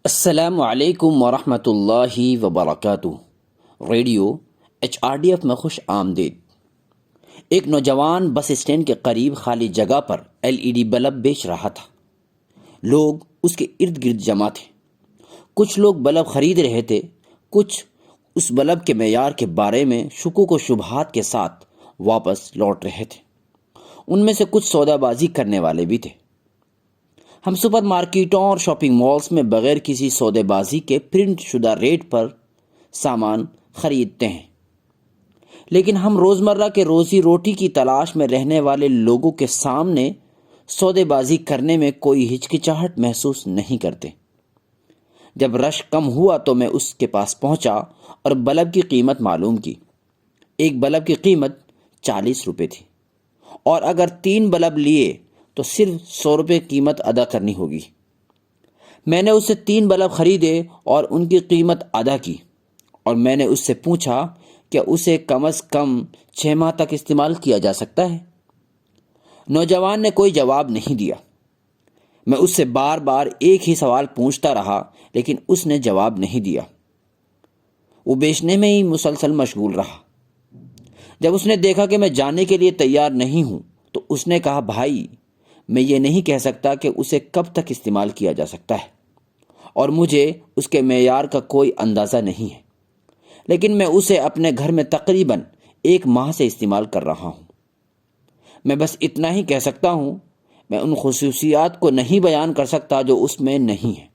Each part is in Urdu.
السلام علیکم ورحمۃ اللہ وبرکاتہ۔ ریڈیو HRDF میں خوش آمدید۔ ایک نوجوان بس اسٹینڈ کے قریب خالی جگہ پر LED بلب بیچ رہا تھا۔ لوگ اس کے ارد گرد جمع تھے۔ کچھ لوگ بلب خرید رہے تھے، کچھ اس بلب کے معیار کے بارے میں شکوک و شبہات کے ساتھ واپس لوٹ رہے تھے۔ ان میں سے کچھ سودا بازی کرنے والے بھی تھے۔ ہم سپر مارکیٹوں اور شاپنگ مالز میں بغیر کسی سودے بازی کے پرنٹ شدہ ریٹ پر سامان خریدتے ہیں، لیکن ہم روزمرہ کے روزی روٹی کی تلاش میں رہنے والے لوگوں کے سامنے سودے بازی کرنے میں کوئی ہچکچاہٹ محسوس نہیں کرتے۔ جب رش کم ہوا تو میں اس کے پاس پہنچا اور بلب کی قیمت معلوم کی۔ ایک بلب کی قیمت 40 روپے تھی، اور اگر 3 بلب لیے تو صرف 100 روپے قیمت ادا کرنی ہوگی۔ میں نے اس سے 3 بلب خریدے اور ان کی قیمت ادا کی، اور میں نے اس سے پوچھا کہ اسے کم از کم 6 ماہ تک استعمال کیا جا سکتا ہے۔ نوجوان نے کوئی جواب نہیں دیا۔ میں اس سے بار بار ایک ہی سوال پوچھتا رہا، لیکن اس نے جواب نہیں دیا۔ وہ بیچنے میں ہی مسلسل مشغول رہا۔ جب اس نے دیکھا کہ میں جانے کے لیے تیار نہیں ہوں تو اس نے کہا، بھائی، میں یہ نہیں کہہ سکتا کہ اسے کب تک استعمال کیا جا سکتا ہے، اور مجھے اس کے معیار کا کوئی اندازہ نہیں ہے، لیکن میں اسے اپنے گھر میں تقریباً 1 ماہ سے استعمال کر رہا ہوں۔ میں بس اتنا ہی کہہ سکتا ہوں، میں ان خصوصیات کو نہیں بیان کر سکتا جو اس میں نہیں ہیں۔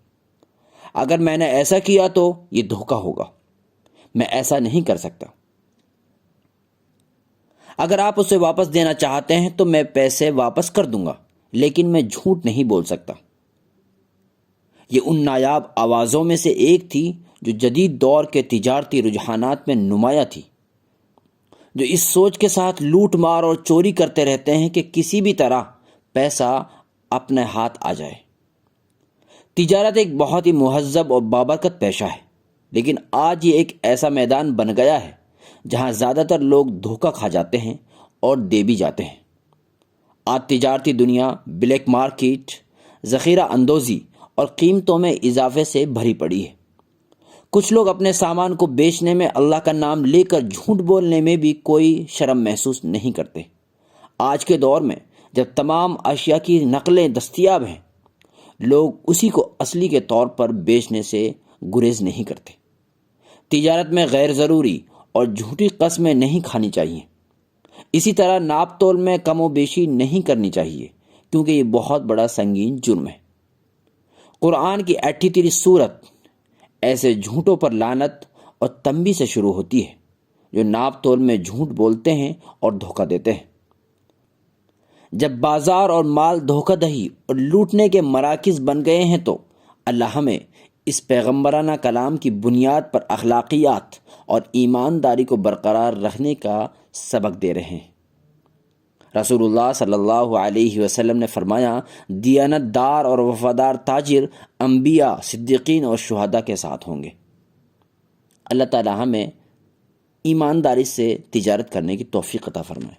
اگر میں نے ایسا کیا تو یہ دھوکہ ہوگا۔ میں ایسا نہیں کر سکتا۔ اگر آپ اسے واپس دینا چاہتے ہیں تو میں پیسے واپس کر دوں گا، لیکن میں جھوٹ نہیں بول سکتا۔ یہ ان نایاب آوازوں میں سے ایک تھی جو جدید دور کے تجارتی رجحانات میں نمایاں تھی، جو اس سوچ کے ساتھ لوٹ مار اور چوری کرتے رہتے ہیں کہ کسی بھی طرح پیسہ اپنے ہاتھ آ جائے۔ تجارت ایک بہت ہی مہذب اور بابرکت پیشہ ہے، لیکن آج یہ ایک ایسا میدان بن گیا ہے جہاں زیادہ تر لوگ دھوکہ کھا جاتے ہیں اور دے بھی جاتے ہیں۔ آج تجارتی دنیا بلیک مارکیٹ، ذخیرہ اندوزی اور قیمتوں میں اضافے سے بھری پڑی ہے۔ کچھ لوگ اپنے سامان کو بیچنے میں اللہ کا نام لے کر جھوٹ بولنے میں بھی کوئی شرم محسوس نہیں کرتے۔ آج کے دور میں جب تمام اشیاء کی نقلیں دستیاب ہیں، لوگ اسی کو اصلی کے طور پر بیچنے سے گریز نہیں کرتے۔ تجارت میں غیر ضروری اور جھوٹی قسمیں نہیں کھانی چاہیے۔ اسی طرح ناپ تول میں کم و بیشی نہیں کرنی چاہیے، کیونکہ یہ بہت بڑا سنگین جرم ہے۔ قرآن کی 38 سورت ایسے جھوٹوں پر لعنت اور تنبیہ سے شروع ہوتی ہے جو ناپ تول میں جھوٹ بولتے ہیں اور دھوکہ دیتے ہیں۔ جب بازار اور مال دھوکہ دہی اور لوٹنے کے مراکز بن گئے ہیں تو اللہ ہمیں اس پیغمبرانہ کلام کی بنیاد پر اخلاقیات اور ایمانداری کو برقرار رکھنے کا سبق دے رہے ہیں۔ رسول اللہ صلی اللہ علیہ وسلم نے فرمایا، دیانت دار اور وفادار تاجر انبیاء، صدیقین اور شہداء کے ساتھ ہوں گے۔ اللہ تعالی ہمیں ایمانداری سے تجارت کرنے کی توفیق عطا فرمائے۔